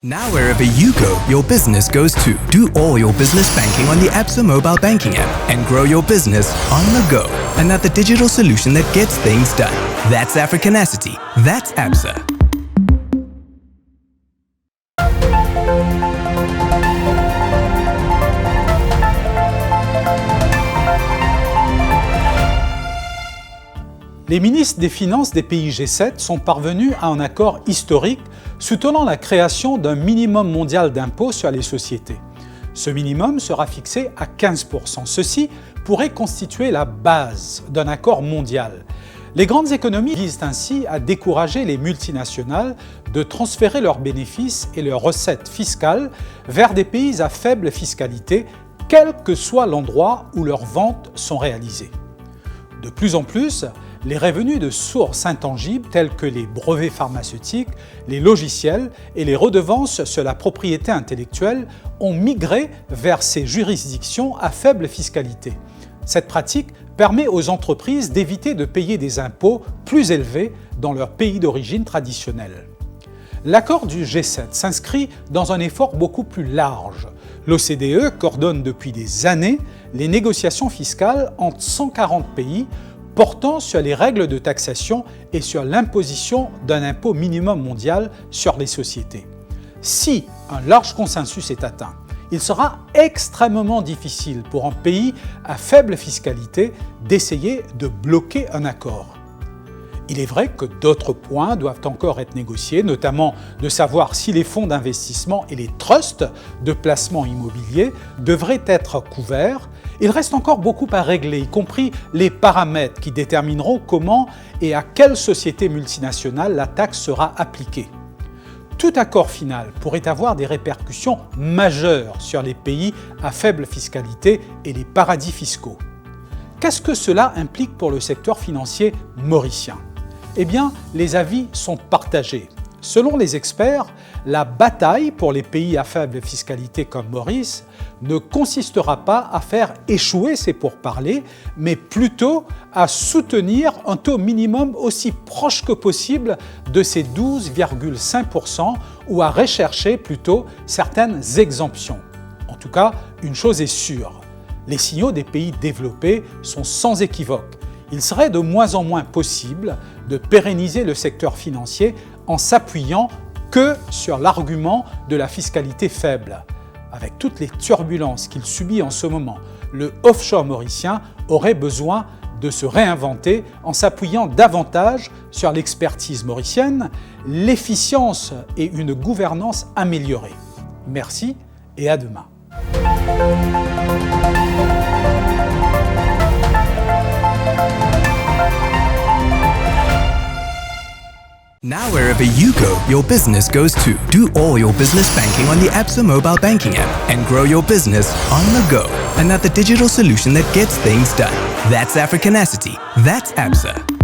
Now wherever you go, your business goes too. Do all your business banking on the Absa mobile banking app and grow your business on the go. Another digital solution that gets things done. That's Africanacity. That's Absa. Les ministres des Finances des pays G7 sont parvenus à un accord historique soutenant la création d'un minimum mondial d'impôt sur les sociétés. Ce minimum sera fixé à 15%. Ceci pourrait constituer la base d'un accord mondial. Les grandes économies visent ainsi à décourager les multinationales de transférer leurs bénéfices et leurs recettes fiscales vers des pays à faible fiscalité, quel que soit l'endroit où leurs ventes sont réalisées. De plus en plus, les revenus de sources intangibles tels que les brevets pharmaceutiques, les logiciels et les redevances sur la propriété intellectuelle ont migré vers ces juridictions à faible fiscalité. Cette pratique permet aux entreprises d'éviter de payer des impôts plus élevés dans leur pays d'origine traditionnel. L'accord du G7 s'inscrit dans un effort beaucoup plus large. L'OCDE coordonne depuis des années les négociations fiscales entre 140 pays portant sur les règles de taxation et sur l'imposition d'un impôt minimum mondial sur les sociétés. Si un large consensus est atteint, il sera extrêmement difficile pour un pays à faible fiscalité d'essayer de bloquer un accord. Il est vrai que d'autres points doivent encore être négociés, notamment de savoir si les fonds d'investissement et les trusts de placement immobilier devraient être couverts. Il reste encore beaucoup à régler, y compris les paramètres qui détermineront comment et à quelle société multinationale la taxe sera appliquée. Tout accord final pourrait avoir des répercussions majeures sur les pays à faible fiscalité et les paradis fiscaux. Qu'est-ce que cela implique pour le secteur financier mauricien ? Eh bien, les avis sont partagés. Selon les experts, la bataille pour les pays à faible fiscalité comme Maurice ne consistera pas à faire échouer ces pourparlers, mais plutôt à soutenir un taux minimum aussi proche que possible de ces 12,5% ou à rechercher plutôt certaines exemptions. En tout cas, une chose est sûre, les signaux des pays développés sont sans équivoque. Il serait de moins en moins possible de pérenniser le secteur financier en s'appuyant que sur l'argument de la fiscalité faible. Avec toutes les turbulences qu'il subit en ce moment, le offshore mauricien aurait besoin de se réinventer en s'appuyant davantage sur l'expertise mauricienne, l'efficience et une gouvernance améliorée. Merci et à demain. Now wherever you go, your business goes too. Do all your business banking on the Absa mobile banking app and grow your business on the go. Another digital solution that gets things done. That's Africanacity. That's Absa.